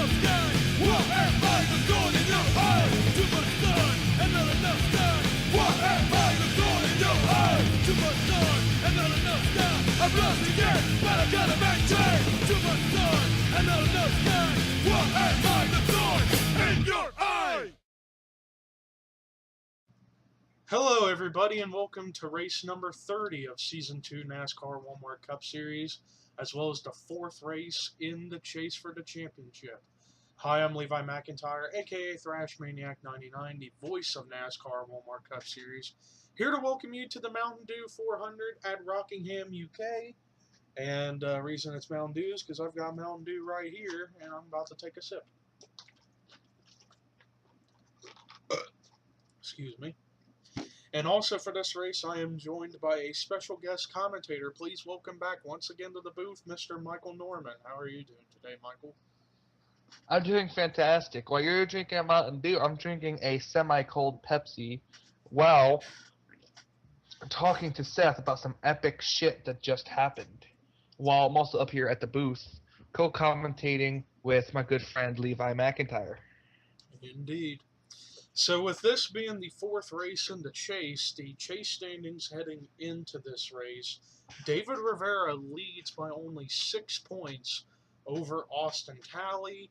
NASCAR, what am I the thorn in your eye? Too much sun, another NASCAR, what am I the thorn in your eye? Too much sun, another NASCAR, I've lost again, but I gotta maintain. Too much sun, another NASCAR, what am I the thorn in your eye? Hello everybody and welcome to race number 30 of Season 2 NASCAR Walmart Cup Series, as well as the fourth race in the chase for the championship. Hi, I'm Levi McIntyre, aka Thrash Maniac 99, the voice of NASCAR Walmart Cup Series, here to welcome you to the Mountain Dew 400 at Rockingham, UK. And the reason it's Mountain Dew is because I've got Mountain Dew right here, and I'm about to take a sip. Excuse me. And also for this race, I am joined by a special guest commentator. Please welcome back once again to the booth, Mr. Michael Norman. How are you doing today, Michael? I'm doing fantastic. While you're drinking a Mountain Dew, I'm drinking a semi-cold Pepsi while talking to Seth about some epic shit that just happened. While I'm also up here at the booth, co-commentating with my good friend Levi McIntyre. Indeed. So with this being the fourth race in the chase standings heading into this race, David Rivera leads by only 6 points over Austin Talley,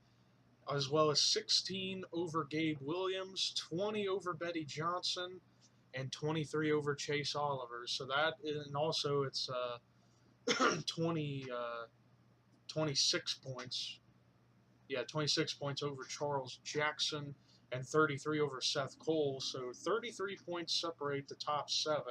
as well as 16 over Gabe Williams, 20 over Betty Johnson, and 23 over Chase Oliver. So that, and also it's 26 points. Yeah, 26 points over Charles Jackson and 33 over Seth Cole. So 33 points separate the top 7.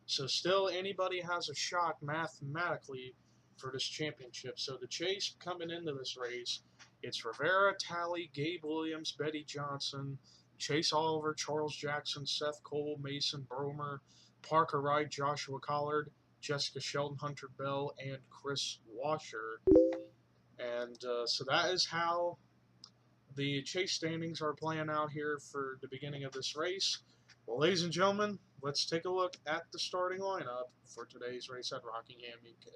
So still anybody has a shot mathematically for this championship. So the chase coming into this race, it's Rivera, Talley, Gabe Williams, Betty Johnson, Chase Oliver, Charles Jackson, Seth Cole, Mason Bromer, Parker Wright, Joshua Collard, Jessica Shelton, Hunter Bell, and Chris Washer. And so that is how the chase standings are playing out here for the beginning of this race. Well, ladies and gentlemen, let's take a look at the starting lineup for today's race at Rockingham, UK.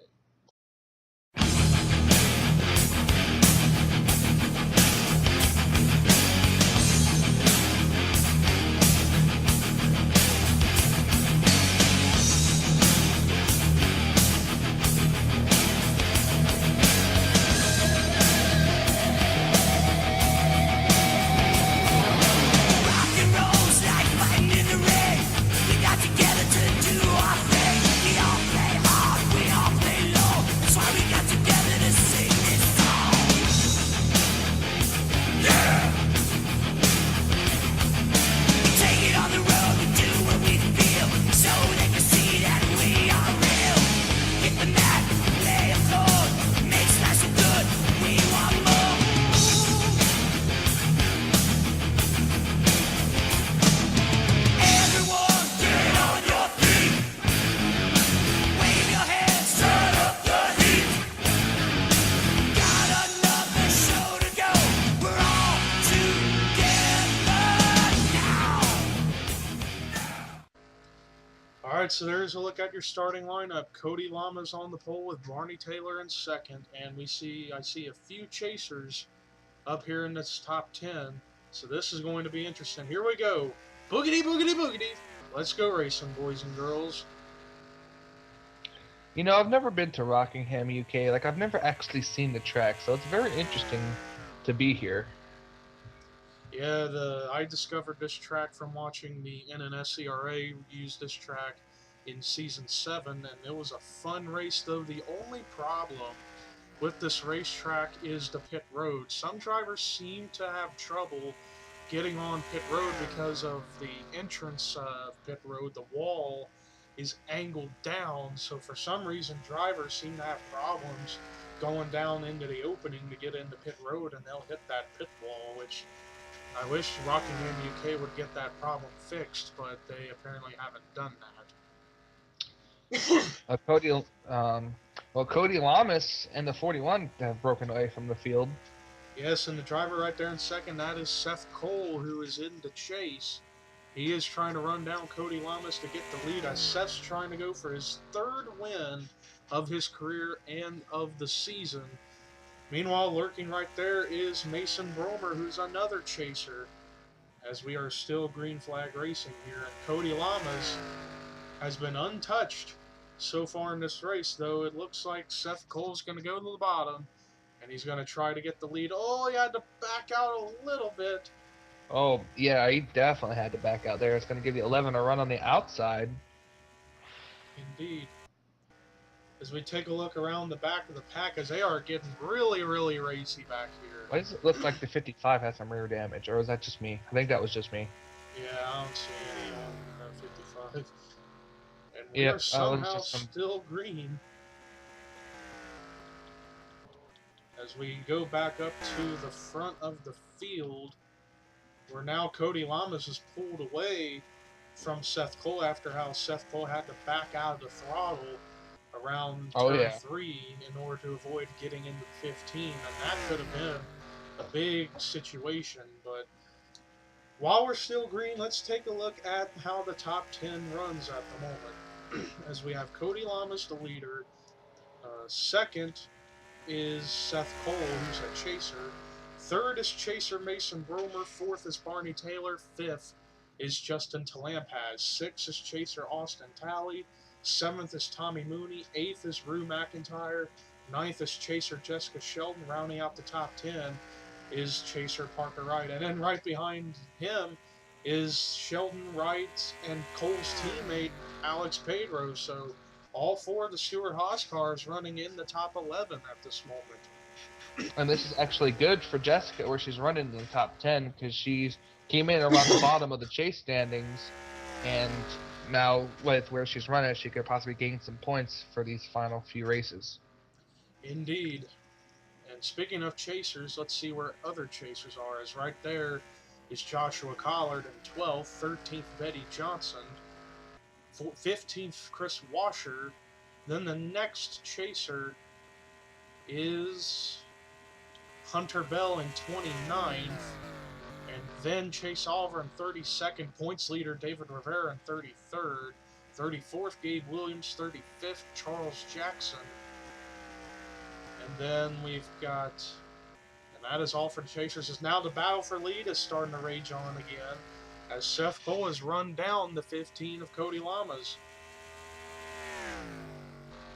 Alright, so there's a look at your starting lineup. Cody Lama's on the pole with Barney Taylor in second, and I see a few chasers up here in this top 10. So this is going to be interesting. Here we go. Boogity, boogity, boogity. Let's go racing, boys and girls. You know, I've never been to Rockingham, UK. Like, I've never actually seen the track, so it's very interesting to be here. Yeah, I discovered this track from watching the NNSCRA use this track in Season 7, and it was a fun race, though. The only problem with this racetrack is the pit road. Some drivers seem to have trouble getting on pit road because of the entrance of pit road. The wall is angled down, so for some reason drivers seem to have problems going down into the opening to get into pit road, and they'll hit that pit wall, which I wish Rockingham UK would get that problem fixed, but they apparently haven't done that. Cody Lamas and the 41 have broken away from the field. Yes, and the driver right there in second, that is Seth Cole, who is in the chase. He is trying to run down Cody Lamas to get the lead, as Seth's trying to go for his third win of his career and of the season. Meanwhile, lurking right there is Mason Bromer, who's another chaser, as we are still green flag racing here. And Cody Lamas has been untouched so far in this race, though it looks like Seth Cole's going to go to the bottom, and he's going to try to get the lead. Oh, he had to back out a little bit. Oh, yeah, he definitely had to back out there. It's going to give the 11 a run on the outside. Indeed. As we take a look around the back of the pack, as they are getting really, really racy back here. Why does it look like the 55 has some rear damage, or is that just me? I think that was just me. Yeah, I don't see any on 55. And we Yep, are it was somehow just some. still green. As we go back up to the front of the field, where now Cody Lamas is pulled away from Seth Cole after how Seth Cole had to back out of the throttle around turn 3 in order to avoid getting into 15, and that could have been a big situation. But while we're still green, let's take a look at how the top 10 runs at the moment. As we have Cody Lamas, the leader. Second is Seth Cole, who's a chaser. Third is chaser Mason Bromer. Fourth is Barney Taylor. Fifth is Justin Talampaz. Sixth is chaser Austin Talley. Seventh is Tommy Mooney. Eighth is Rue McIntyre. Ninth is chaser Jessica Sheldon. Rounding out the top 10 is chaser Parker Wright. And then right behind him is Sheldon Wright and Cole's teammate Alex Pedro. So all four of the Stewart Haas cars running in the top 11 at this moment. And this is actually good for Jessica, where she's running in the top 10, because she's came in around the bottom of the chase standings, and now with where she's running, she could possibly gain some points for these final few races. Indeed. And speaking of chasers, let's see where other chasers are. As right there is Joshua Collard in 12th, 13th Betty Johnson, 15th Chris Washer. Then the next chaser is Hunter Bell in 29th, and then Chase Oliver in 32nd, points leader David Rivera in 33rd, 34th Gabe Williams, 35th Charles Jackson, and then we've got, and that is all for the chasers. Is now the battle for lead is starting to rage on again, as Seth Cole has run down the 15 of Cody Lamas.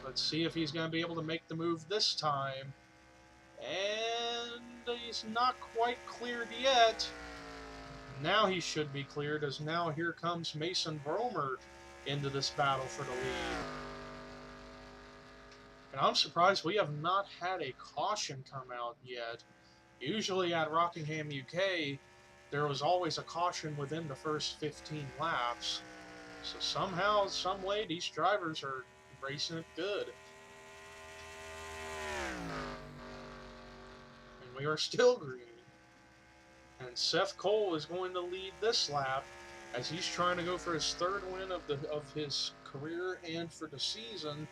Let's see if he's going to be able to make the move this time. And he's not quite cleared yet. Now he should be cleared, as now here comes Mason Bromer into this battle for the lead. And I'm surprised we have not had a caution come out yet. Usually at Rockingham, UK, there was always a caution within the first 15 laps. So somehow, some way, these drivers are racing it good. And we are still green. And Seth Cole is going to lead this lap as he's trying to go for his third win of his career and for the season,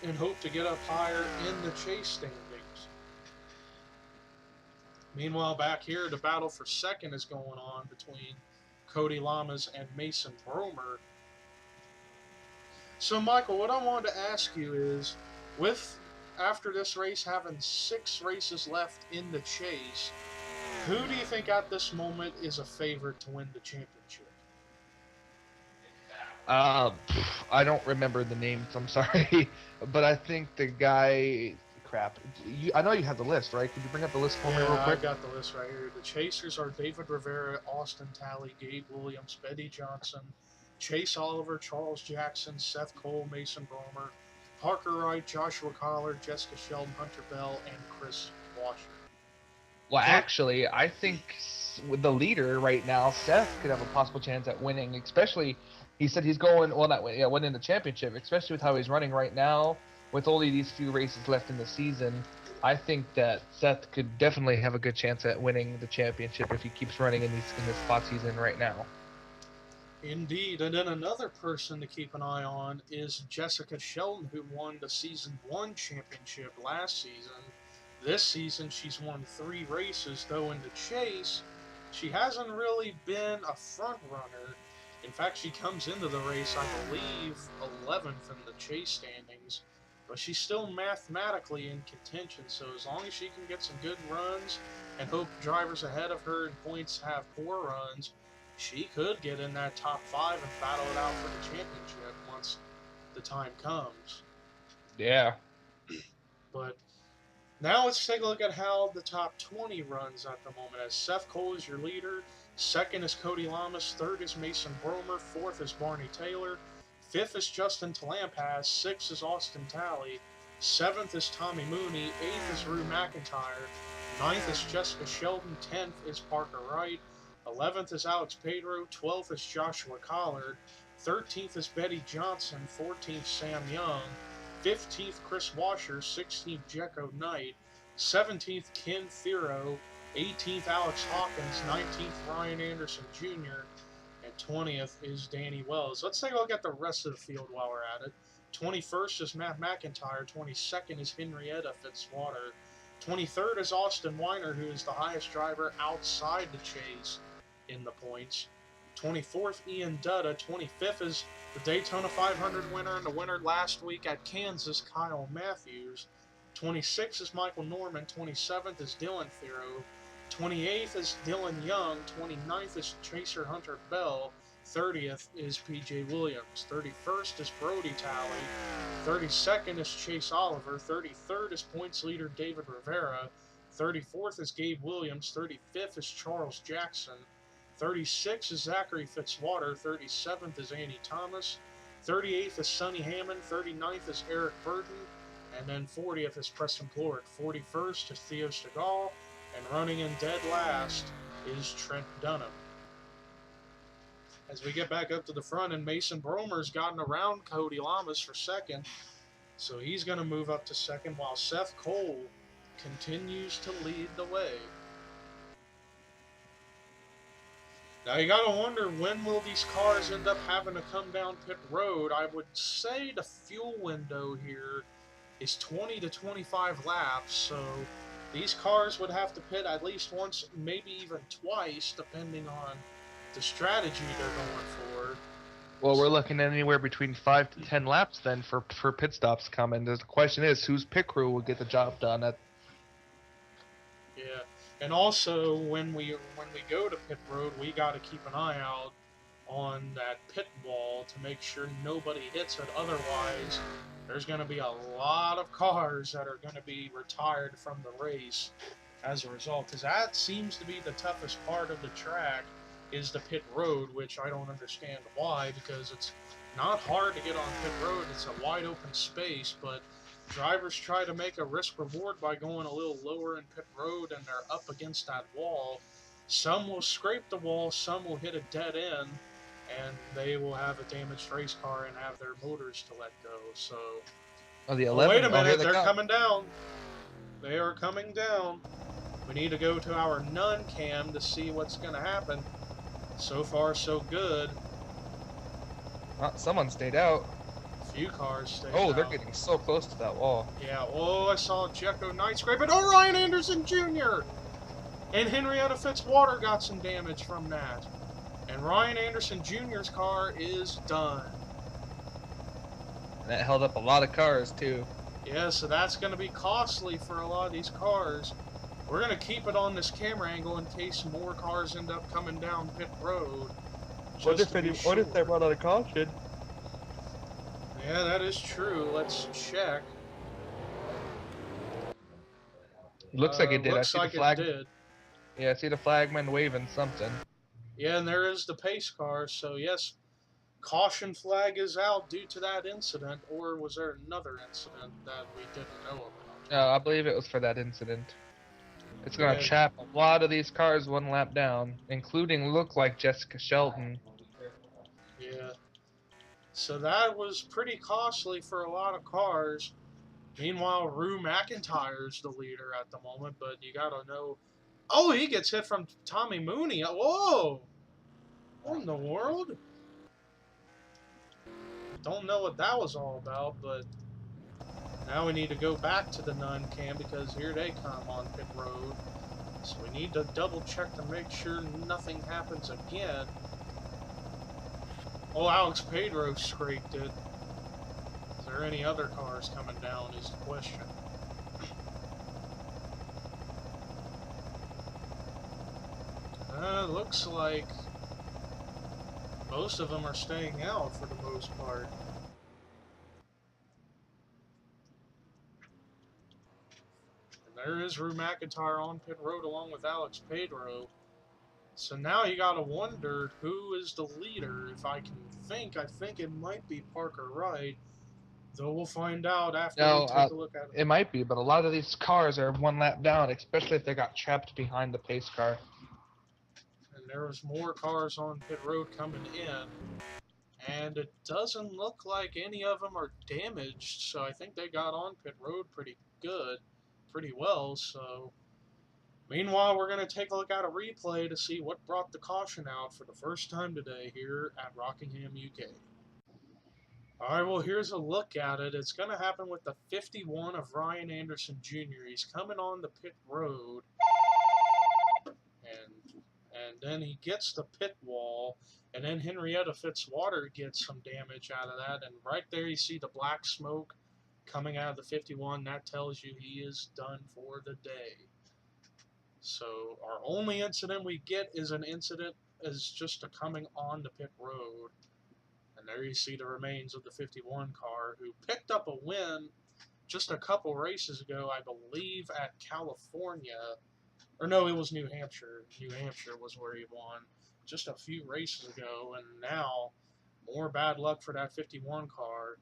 and hope to get up higher in the chase standings. Meanwhile, back here, the battle for second is going on between Cody Lamas and Mason Bromer. So, Michael, what I wanted to ask you is, with after this race having 6 races left in the chase, who do you think at this moment is a favorite to win the championship? I don't remember the names, I'm sorry, but I think the guy. Crap. I know you have the list, right? Could you bring up the list for me real quick? I got the list right here. The chasers are David Rivera, Austin Talley, Gabe Williams, Betty Johnson, Chase Oliver, Charles Jackson, Seth Cole, Mason Bromer, Parker Wright, Joshua Collard, Jessica Sheldon, Hunter Bell, and Chris Washer. Well, actually, I think with the leader right now, Seth could have a possible chance at winning, especially, he said he's going, well, not winning the championship, especially with how he's running right now. With only these few races left in the season, I think that Seth could definitely have a good chance at winning the championship if he keeps running in this spot he's in right now. Indeed, and then another person to keep an eye on is Jessica Sheldon, who won the Season 1 championship last season. This season, she's won 3 races, though in the chase, she hasn't really been a front runner. In fact, she comes into the race, I believe, 11th in the chase standings. but she's still mathematically in contention. So as long as she can get some good runs and hope drivers ahead of her in points have poor runs, she could get in that top 5 and battle it out for the championship once the time comes. Yeah. But now let's take a look at how the top 20 runs at the moment. As Seth Cole is your leader, second is Cody Lamas, third is Mason Bromer, fourth is Barney Taylor, fifth is Justin Talampas, sixth is Austin Talley, seventh is Tommy Mooney, eighth is Rue McIntyre, ninth is Jessica Sheldon, 10th is Parker Wright, 11th is Alex Pedro, 12th is Joshua Collard, 13th is Betty Johnson, 14th Sam Young, 15th Chris Washer, 16th Jekko Knight, 17th Ken Thero, 18th Alex Hawkins, 19th Ryan Anderson Jr., and 20th is Danny Wells. Let's take a look at the rest of the field while we're at it. 21st is Matt McIntyre, 22nd is Henrietta Fitzwater, 23rd is Austin Weiner, who is the highest driver outside the chase in the points. 24th, Ian Dutta. 25th is the Daytona 500 winner and the winner last week at Kansas, Kyle Matthews. 26th is Michael Norman. 27th is Dylan Thero. 28th is Dylan Young. 29th is Chaser Hunter Bell. 30th is PJ Williams. 31st is Brody Talley. 32nd is Chase Oliver. 33rd is points leader David Rivera. 34th is Gabe Williams. 35th is Charles Jackson. 36th is Zachary Fitzwater, 37th is Andy Thomas, 38th is Sonny Hammond, 39th is Eric Burton, and then 40th is Preston Plort, 41st is Theo Stegall, and running in dead last is Trent Dunham. As we get back up to the front, and Mason Bromer's gotten around Cody Lamas for second, so he's going to move up to second while Seth Cole continues to lead the way. Now you gotta wonder, when will these cars end up having to come down pit road? I would say the fuel window here is 20 to 25 laps, so these cars would have to pit at least once, maybe even twice, depending on the strategy they're going for. Well, we're looking at anywhere between 5 to 10 laps then for pit stops coming. The question is, whose pit crew will get the job done at? Yeah. And also, when we go to pit road, we got to keep an eye out on that pit wall to make sure nobody hits it. Otherwise, there's going to be a lot of cars that are going to be retired from the race as a result. Because that seems to be the toughest part of the track, is the pit road, which I don't understand why, because it's not hard to get on pit road. It's a wide open space, but drivers try to make a risk reward by going a little lower in pit road, and they're up against that wall. Some will scrape the wall, some will hit a dead end, and they will have a damaged race car and have their motors to let go. So, The oh, 11, wait a minute, they're come. coming down. They are coming down. We need to go to our nun cam to see what's going to happen. So far, so good. Someone stayed out. Few cars stayed Oh, out. they're getting so close to that wall. Yeah, oh, I saw Jekko Knight scrape it. Oh, Ryan Anderson Jr. And Henrietta Fitzwater got some damage from that. And Ryan Anderson Jr.'s car is done. And that held up a lot of cars, too. Yeah, so that's going to be costly for a lot of these cars. We're going to keep it on this camera angle in case more cars end up coming down pit road. What if they run out of caution? Yeah, that is true. Let's check. Looks like it did. Looks I see like the flag. it did. Yeah, I see the flagman waving something. Yeah, and there is the pace car. So yes, caution flag is out due to that incident. Or was there another incident that we didn't know about? I believe it was for that incident. It's gonna Yeah. chap a lot of these cars one lap down, including look like Jessica Sheldon. Yeah. So that was pretty costly for a lot of cars. Meanwhile, Rue McIntyre's the leader at the moment, but you gotta know. Oh, he gets hit from Tommy Mooney. Whoa! What in the world? Don't know what that was all about, but now we need to go back to the nun cam because here they come on pit road. So we need to double check to make sure nothing happens again. Oh, Alex Pedro scraped it. Is there there any other cars coming down is the question. Looks like most of them are staying out for the most part. And there is Rue McIntyre on pit road along with Alex Pedro. So now you gotta wonder who is the leader. If I can think, I think it might be Parker Wright. Though we'll find out after we No, take a look at it. it might be, but a lot of these cars are one lap down, especially if they got trapped behind the pace car. And there was more cars on pit road coming in. And it doesn't look like any of them are damaged, so I think they got on pit road pretty well. So meanwhile, we're going to take a look at a replay to see what brought the caution out for the first time today here at Rockingham, UK. Alright, well, here's a look at it. It's going to happen with the 51 of Ryan Anderson Jr. He's coming on the pit road, and then he gets the pit wall, and then Henrietta Fitzwater gets some damage out of that, and right there you see the black smoke coming out of the 51. That tells you he is done for the day. So our only incident we get is just a coming on the pit road. And there you see the remains of the 51 car, who picked up a win just a couple races ago, I believe, at California. Or no, it was New Hampshire. New Hampshire was where he won just a few races ago, and now more bad luck for that 51 car.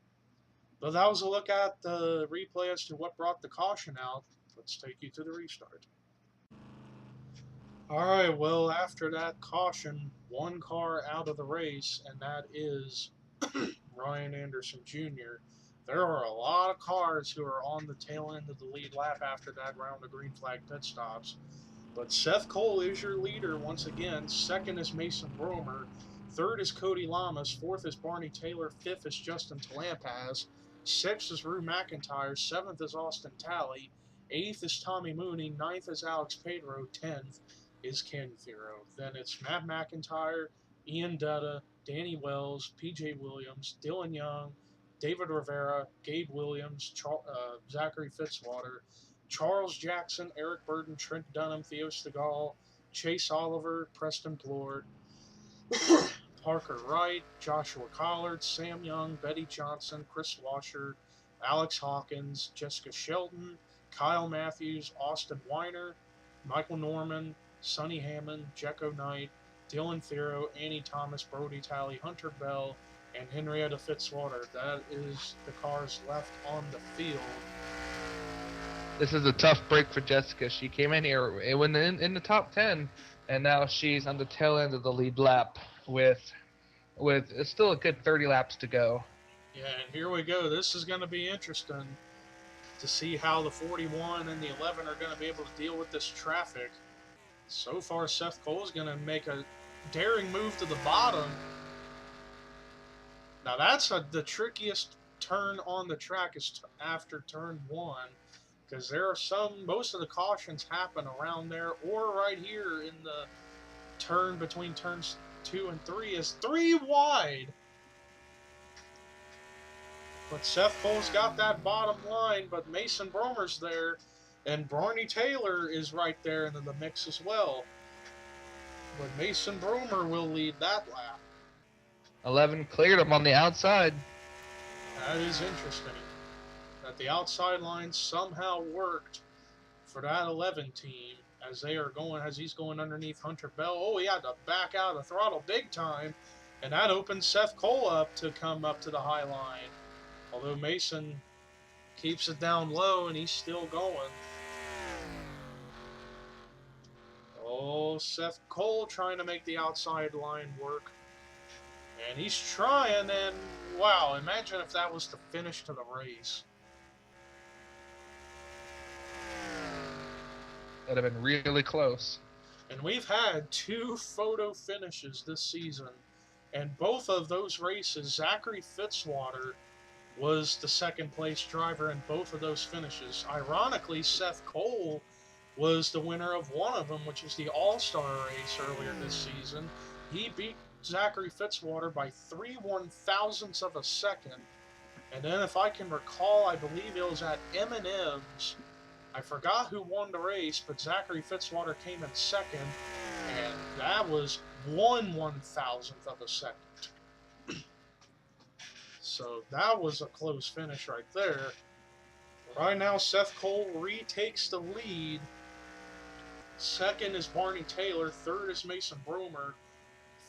But that was a look at the replay as to what brought the caution out. Let's take you to the restart. Alright, well, after that caution, one car out of the race, and that is Ryan Anderson Jr. There are a lot of cars who are on the tail end of the lead lap after that round of green flag pit stops. But Seth Cole is your leader once again. Second is Mason Bromer. Third is Cody Lamas. Fourth is Barney Taylor. Fifth is Justin Talampaz. Sixth is Rue McIntyre. Seventh is Austin Talley. Eighth is Tommy Mooney. Ninth is Alex Pedro. 10th is Ken Thero. Then it's Matt McIntyre, Ian Dutta, Danny Wells, PJ Williams, Dylan Young, David Rivera, Gabe Williams, Zachary Fitzwater, Charles Jackson, Eric Burden, Trent Dunham, Theo Stegall, Chase Oliver, Preston Plord, Parker Wright, Joshua Collard, Sam Young, Betty Johnson, Chris Washer, Alex Hawkins, Jessica Shelton, Kyle Matthews, Austin Weiner, Michael Norman, Sonny Hammond, Jecko Knight, Dylan Thero, Annie Thomas, Brody Talley, Hunter Bell, and Henrietta Fitzwater. That is the cars left on the field. This is a tough break for Jessica. She came in here in the top 10, and now she's on the tail end of the lead lap with it's still a good 30 laps to go. Yeah, and here we go. This is going to be interesting to see how the 41 and the 11 are going to be able to deal with this traffic. So far, Seth Cole is going to make a daring move to the bottom. Now, that's the trickiest turn on the track is after turn 1. Because most of the cautions happen around there or right here in the turn between turns 2 and 3 is 3 wide. But Seth Cole's got that bottom line, but Mason Bromer's there, and Barney Taylor is right there into the mix as well. But Mason Bromer will lead that lap. 11 cleared him on the outside. That is interesting. That the outside line somehow worked for that 11 team as he's going underneath Hunter Bell. Oh, he had to back out of the throttle big time, and that opens Seth Cole up to come up to the high line. Although Mason keeps it down low and he's still going. Oh, Seth Cole trying to make the outside line work. And he's trying, and wow, imagine if that was the finish to the race. That'd have been really close. And we've had 2 photo finishes this season. And both of those races, Zachary Fitzwater was the second place driver in both of those finishes. Ironically, Seth Cole was the winner of one of them, which is the All-Star race earlier this season. He beat Zachary Fitzwater by 3/1000ths of a second. And then if I can recall, I believe it was at M&M's. I forgot who won the race, but Zachary Fitzwater came in second, and that was 1/1000th of a second. So that was a close finish right there. Right now, Seth Cole retakes the lead. Second is Barney Taylor. Third is Mason Bromer.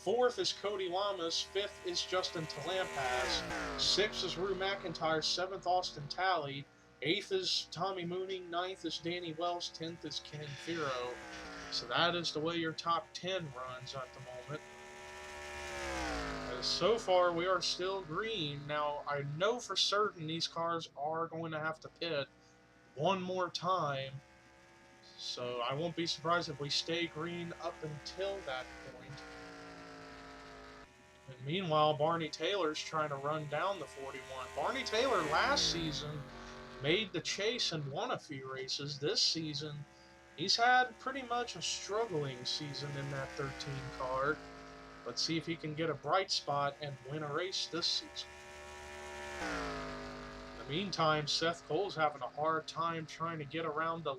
Fourth is Cody Lamas. Fifth is Justin Talampaz. Sixth is Rue McIntyre. Seventh, Austin Talley. Eighth is Tommy Mooning. Ninth is Danny Wells. 10th is Ken Firo. So that is the way your top 10 runs at the moment. As so far, we are still green. Now, I know for certain these cars are going to have to pit one more time. So I won't be surprised if we stay green up until that point. And meanwhile, Barney Taylor's trying to run down the 41. Barney Taylor last season made the chase and won a few races. This season, he's had pretty much a struggling season in that 13 car. Let's see if he can get a bright spot and win a race this season. In the meantime, Seth Cole's having a hard time trying to get around the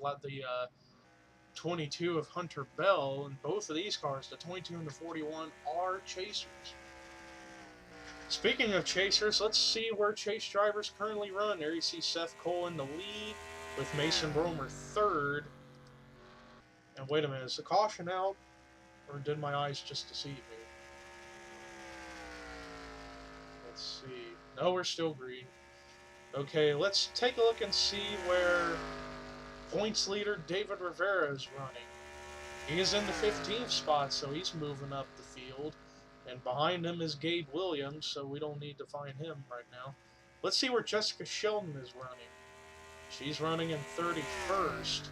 22 of Hunter Bell. And both of these cars, the 22 and the 41, are chasers. Speaking of chasers, let's see where chase drivers currently run. There you see Seth Cole in the lead with Mason Bromer third. And wait a minute, is the caution out? Or did my eyes just deceive me? Let's see. No, we're still green. Okay, let's take a look and see where points leader David Rivera is running. He is in the 15th spot, so he's moving up the field. And behind him is Gabe Williams, so we don't need to find him right now. Let's see where Jessica Sheldon is running. She's running in 31st.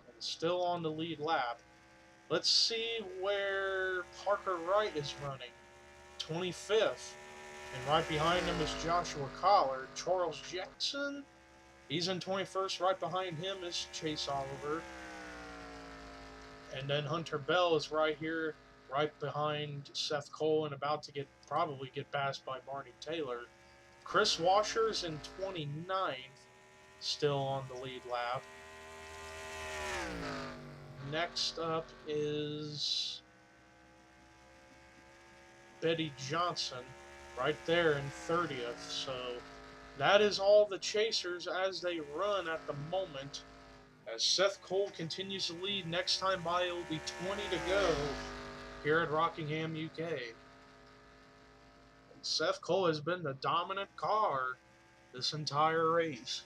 And still on the lead lap. Let's see where Parker Wright is running. 25th. And right behind him is Joshua Collard. Charles Jackson, he's in 21st. Right behind him is Chase Oliver. And then Hunter Bell is right here, right behind Seth Cole, and about to probably get passed by Barney Taylor. Chris Washer's in 29th, still on the lead lap. Next up is Betty Johnson, right there in 30th. So that is all the chasers as they run at the moment. As Seth Cole continues to lead, next time by it will be 20 to go here at Rockingham, UK. And Seth Cole has been the dominant car this entire race.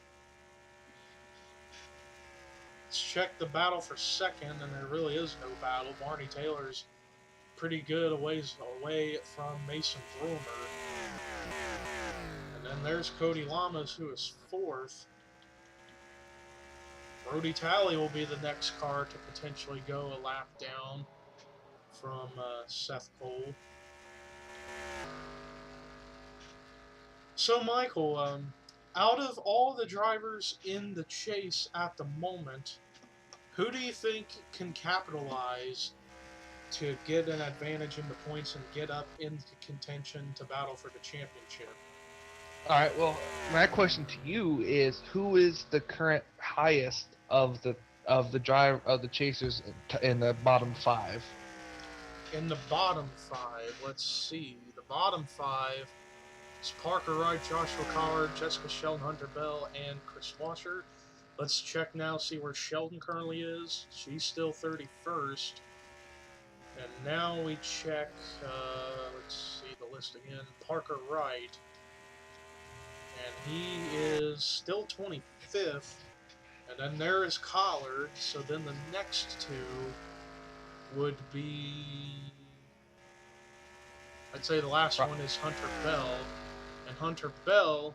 Let's check the battle for second, and there really is no battle. Barney Taylor's pretty good a ways away from Mason Bromer. And then there's Cody Lamas, who is fourth. Brody Talley will be the next car to potentially go a lap down from Seth Cole. So, Michael, out of all the drivers in the chase at the moment, who do you think can capitalize to get an advantage in the points and get up into contention to battle for the championship? All right. Well, my question to you is, who is the current highest of the chasers in the bottom five? In the bottom five, let's see. The bottom five is Parker Wright, Joshua Collard, Jessica Sheldon, Hunter Bell, and Chris Washer. Let's check now, see where Sheldon currently is. She's still 31st. And now we check, let's see the list again. Parker Wright. And he is still 25th. And then there is Collard. So then the next two would be, I'd say the last one is Hunter Bell. And Hunter Bell,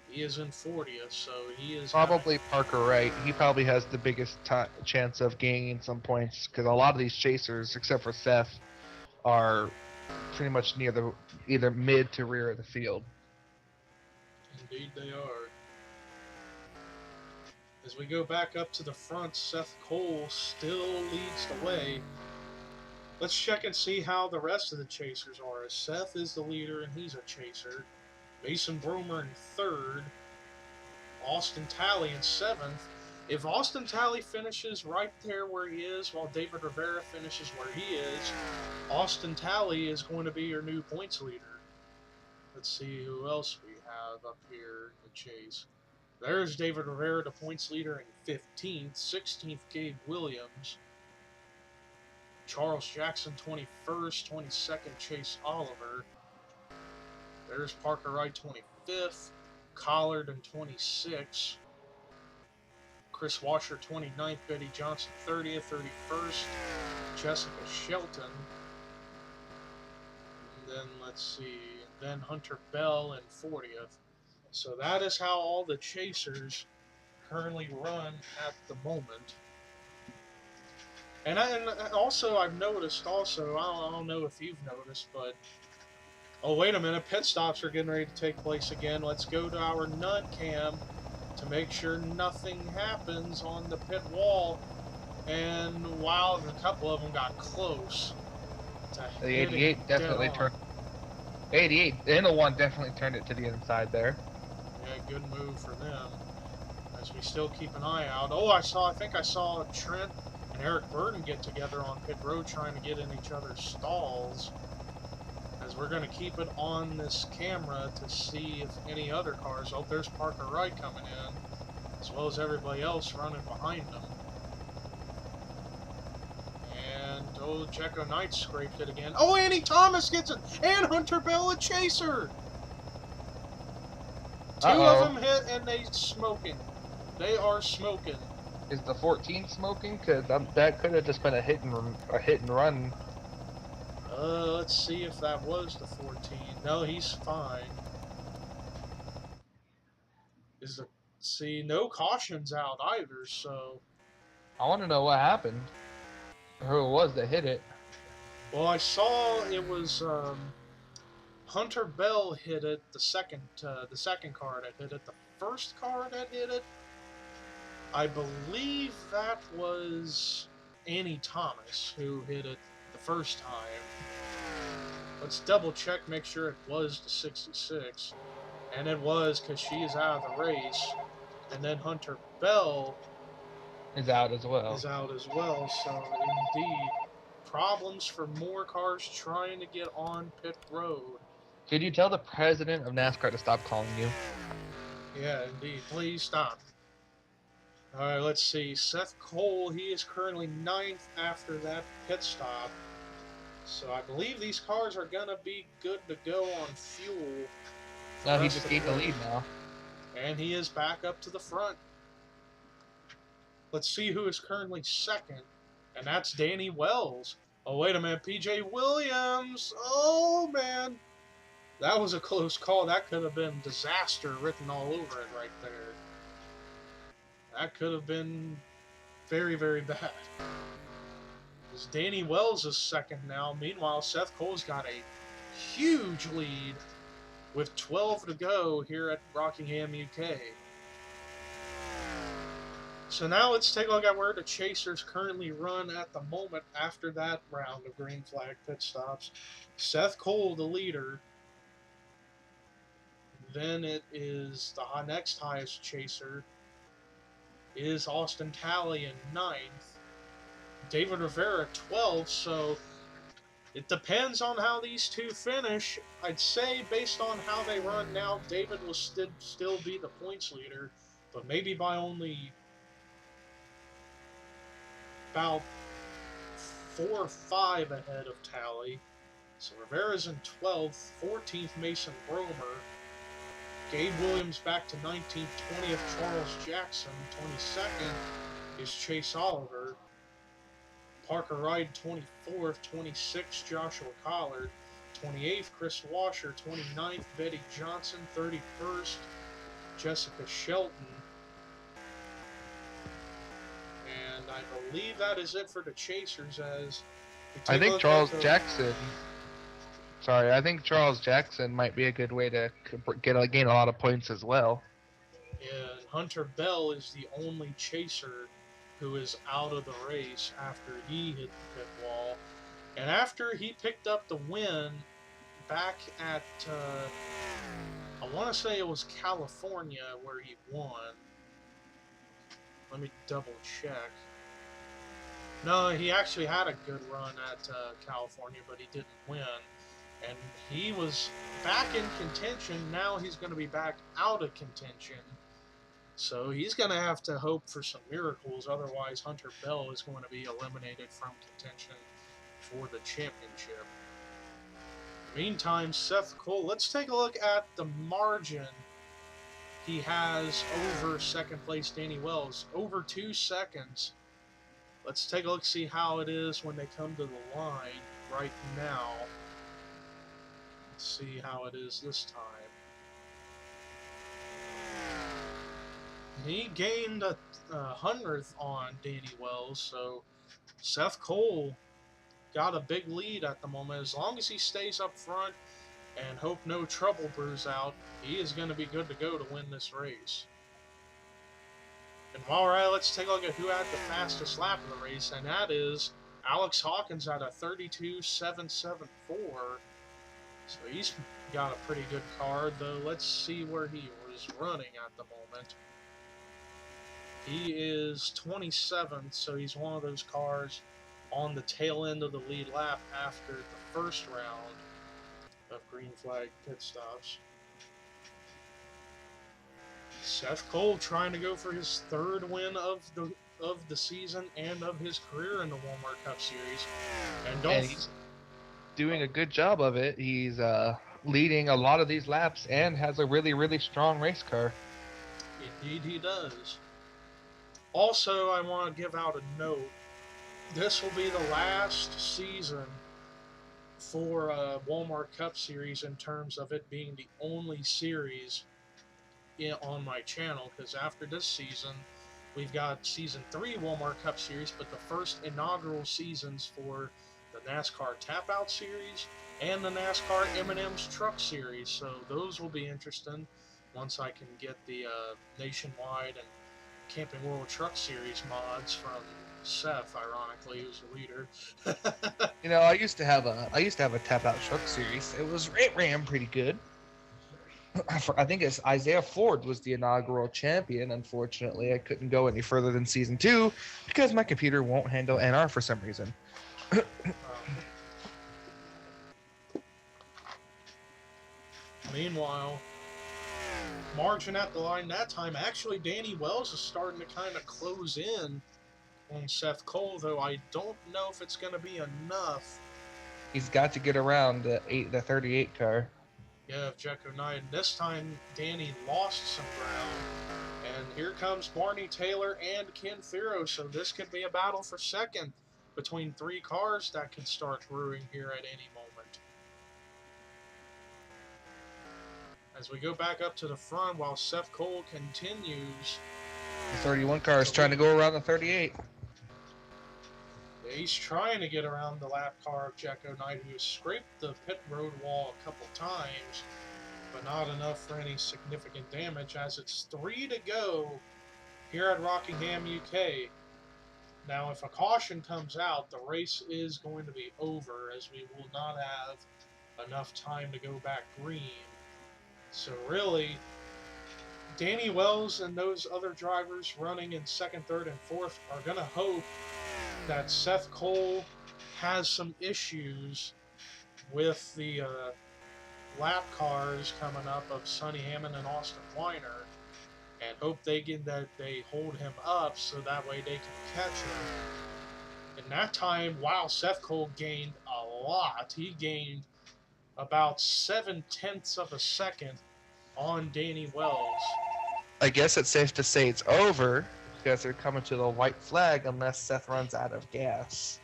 he is in 40th, so he is probably Parker Wright. He probably has the biggest chance of gaining some points, because a lot of these chasers, except for Seth, are pretty much near the either mid to rear of the field. Indeed they are. As we go back up to the front, Seth Cole still leads the way. Let's check and see how the rest of the chasers are. Seth is the leader and he's a chaser. Mason Bromer in 3rd. Austin Talley in 7th. If Austin Talley finishes right there where he is, while David Rivera finishes where he is, Austin Talley is going to be your new points leader. Let's see who else we have up here in the chase. There's David Rivera, the points leader, in 15th. 16th, Gabe Williams. Charles Jackson, 21st. 22nd, Chase Oliver. There's Parker Wright, 25th. Collard in 26th. Chris Washer, 29th. Betty Johnson, 30th. 31st, Jessica Shelton. And then, let's see, then Hunter Bell in 40th. So that is how all the chasers currently run at the moment. And also, I've noticed also, I don't know if you've noticed, but, oh, wait a minute, pit stops are getting ready to take place again. Let's go to our nun cam to make sure nothing happens on the pit wall. And wow, a couple of them got close to The hitting 88 definitely dead on. turned. 88, the inner one definitely turned it to the inside there. Yeah, good move for them. As we still keep an eye out. Oh, I think I saw Trent and Eric Burden get together on pit road trying to get in each other's stalls. As we're going to keep it on this camera to see if any other cars. Oh, there's Parker Wright coming in, as well as everybody else running behind them. And, oh, Jekko Knight scraped it again. Oh, Annie Thomas gets it! And Hunter Bell a chaser! Two of them hit and they smoking. They are smoking. Is the 14 smoking? Because that could have just been a hit and run. Let's see if that was the 14. No, he's fine. See, no cautions out either, so. I want to know what happened. Who it was that hit it. Well, I saw it was Hunter Bell hit it. The second car that hit it. The first car that hit it, I believe that was Annie Thomas who hit it the first time. Let's double check, make sure it was the 66. And it was, because she is out of the race. And then Hunter Bell Is out as well. So indeed, problems for more cars trying to get on pit road. Could you tell the president of NASCAR to stop calling you? Yeah, indeed. Please stop. Alright, let's see. Seth Cole, he is currently 9th after that pit stop. So I believe these cars are going to be good to go on fuel. No, he just gained the lead now. And he is back up to the front. Let's see who is currently 2nd. And that's Danny Wells. Oh, wait a minute. PJ Williams. Oh, man. That was a close call. That could have been disaster written all over it right there. That could have been very, very bad. Because Danny Wells is 2nd now. Meanwhile, Seth Cole's got a huge lead with 12 to go here at Rockingham, UK. So now let's take a look at where the chasers currently run at the moment after that round of green flag pit stops. Seth Cole, the leader. Then it is the next highest chaser is Austin Talley in 9th. David Rivera 12th, so it depends on how these two finish. I'd say based on how they run now, David will still be the points leader, but maybe by only about 4 or 5 ahead of Talley. So Rivera's in 12th, 14th Mason Bromer, Gabe Williams back to 19th, 20th Charles Jackson, 22nd is Chase Oliver, Parker Wright 24th, 26th Joshua Collard, 28th Chris Washer, 29th Betty Johnson, 31st Jessica Shelton. And I believe that is it for the chasers. As I think Charles Jackson. Sorry, I think Charles Jackson might be a good way to gain a lot of points as well. Yeah, Hunter Bell is the only chaser who is out of the race after he hit the pit wall. And after he picked up the win back at, I want to say it was California where he won. Let me double check. No, he actually had a good run at California, but he didn't win. And he was back in contention. Now he's going to be back out of contention. So he's going to have to hope for some miracles. Otherwise, Hunter Bell is going to be eliminated from contention for the championship. Meantime, Seth Cole, let's take a look at the margin he has over second place Danny Wells. Over 2 seconds. Let's take a look, see how it is when they come to the line right now. Let's see how it is this time. He gained a 100th on Danny Wells, so Seth Cole got a big lead at the moment. As long as he stays up front and hope no trouble brews out, he is going to be good to go to win this race. And all right, let's take a look at who had the fastest lap of the race, and that is Alex Hawkins at a 32.774. So he's got a pretty good car, though. Let's see where he was running at the moment. He is 27th, so he's one of those cars on the tail end of the lead lap after the first round of green flag pit stops. Seth Cole trying to go for his 3rd win of the season and of his career in the Walmart Cup Series. And he's doing a good job of it. He's leading a lot of these laps and has a really, really strong race car. Indeed he does. Also, I want to give out a note. This will be the last season for Walmart Cup Series in terms of it being the only series on my channel, because after this season, we've got Season 3 Walmart Cup Series, but the first inaugural seasons for the NASCAR TapouT Series and the NASCAR M&Ms Truck Series. So those will be interesting once I can get the Nationwide and Camping World Truck Series mods from Seth, ironically, who's the leader. You know, I used to have a TapouT Truck Series. It ran pretty good. I think it's Isaiah Ford was the inaugural champion. Unfortunately, I couldn't go any further than Season 2 because my computer won't handle NR for some reason. Meanwhile, margin at the line that time, actually Danny Wells is starting to kind of close in on Seth Cole, though I don't know if it's going to be enough. He's got to get around the 38 car. Yeah, Jekyll Knight. This time, Danny lost some ground. And here comes Barney Taylor and Ken Thero. So this could be a battle for second between 3 cars that can start brewing here at any moment. As we go back up to the front while Seth Cole continues. The 31 car is trying to go around the 38. He's trying to get around the lap car of Jekyll Knight, who has scraped the pit road wall a couple times, but not enough for any significant damage, as it's 3 to go here at Rockingham, UK. Now, if a caution comes out, the race is going to be over, as we will not have enough time to go back green. So really, Danny Wells and those other drivers running in 2nd, 3rd, and 4th are going to hope that Seth Cole has some issues with the lap cars coming up of Sonny Hammond and Austin Weiner, and hope they hold him up so that way they can catch him. In that time, wow, Seth Cole gained a lot. He gained about 0.7 of a second on Danny Wells. I guess it's safe to say it's over because they're coming to the white flag unless Seth runs out of gas.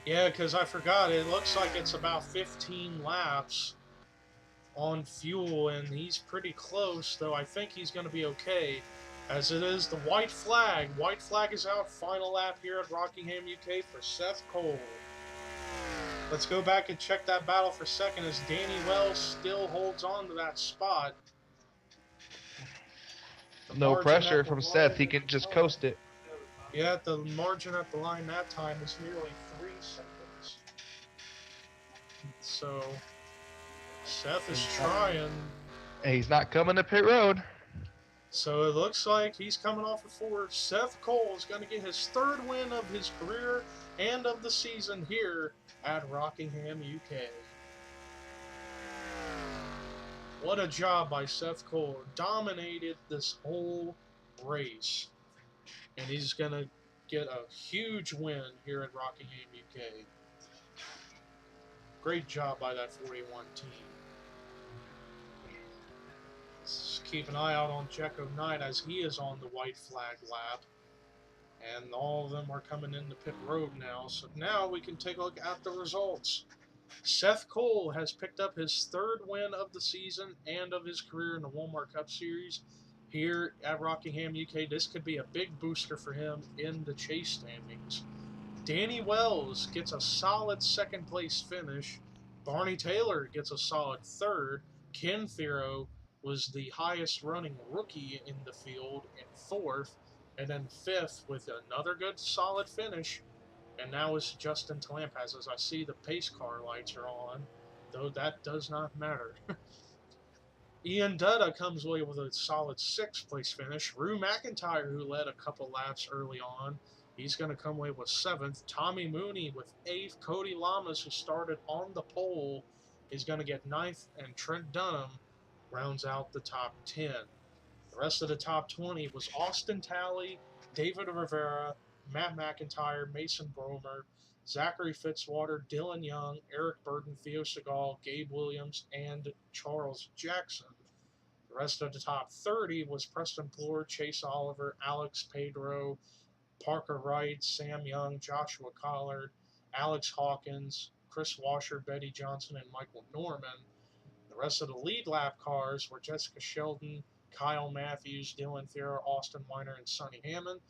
Yeah, because I forgot. It looks like it's about 15 laps on fuel, and he's pretty close, though I think he's going to be okay, as it is the white flag. White flag is out. Final lap here at Rockingham, UK for Seth Cole. Let's go back and check that battle for second as Danny Wells still holds on to that spot. No pressure from Seth. He can just coast it. Yeah, the margin at the line that time is nearly 3 seconds. So Seth is trying And he's not coming to pit road. So it looks like he's coming off of 4. Seth Cole is going to get his 3rd win of his career and of the season here at Rockingham, UK. What a job by Seth Cole. Dominated this whole race. And he's going to get a huge win here at Rockingham, UK. Great job by that 41 team. Let's keep an eye out on Jekko Knight as he is on the white flag lap. And all of them are coming into pit road now. So now we can take a look at the results. Seth Cole has picked up his 3rd win of the season and of his career in the Walmart Cup Series here at Rockingham, UK. This could be a big booster for him in the chase standings. Danny Wells gets a solid 2nd place finish. Barney Taylor gets a solid 3rd. Ken Thero was the highest running rookie in the field in 4th. And then 5th with another good solid finish. And now it's Justin Talampaz. As I see the pace car lights are on, though that does not matter. Ian Dutta comes away with a solid 6th place finish. Rue McIntyre, who led a couple laps early on, he's going to come away with 7th. Tommy Mooney with 8th. Cody Lamas, who started on the pole, is going to get 9th. And Trent Dunham rounds out the top 10. The rest of the top 20 was Austin Talley, David Rivera, Matt McIntyre, Mason Bromer, Zachary Fitzwater, Dylan Young, Eric Burton, Theo Segal, Gabe Williams, and Charles Jackson. The rest of the top 30 was Preston Plore, Chase Oliver, Alex Pedro, Parker Wright, Sam Young, Joshua Collard, Alex Hawkins, Chris Washer, Betty Johnson, and Michael Norman. The rest of the lead lap cars were Jessica Sheldon, Kyle Matthews, Dylan Thera, Austin Weiner, and Sonny Hammond.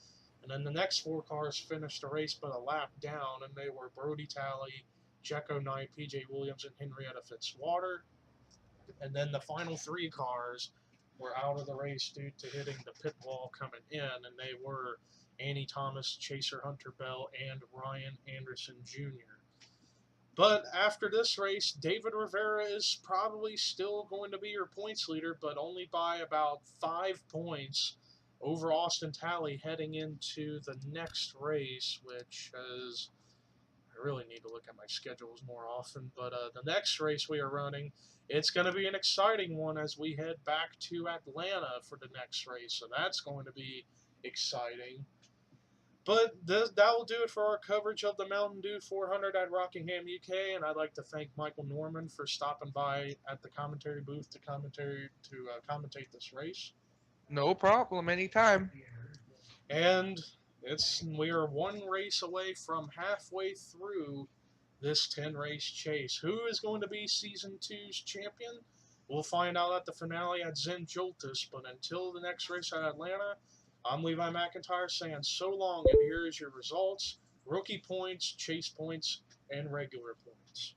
And then the next 4 cars finished the race but a lap down, and they were Brody Talley, Jekko Knight, PJ Williams, and Henrietta Fitzwater. And then the final 3 cars were out of the race due to hitting the pit wall coming in, and they were Annie Thomas, Chaser Hunter Bell, and Ryan Anderson Jr. But after this race, David Rivera is probably still going to be your points leader, but only by about 5 points over Austin Talley heading into the next race, which is, I really need to look at my schedules more often, but the next race we are running, it's going to be an exciting one as we head back to Atlanta for the next race, so that's going to be exciting. But that will do it for our coverage of the Mountain Dew 400 at Rockingham, UK, and I'd like to thank Michael Norman for stopping by at the commentary booth to commentate this race. No problem, anytime. And we are 1 race away from halfway through this 10-race chase. Who is going to be Season 2's champion? We'll find out at the finale at Zen Joltis, but until the next race at Atlanta, I'm Levi McIntyre saying so long, and here is your results, rookie points, chase points, and regular points.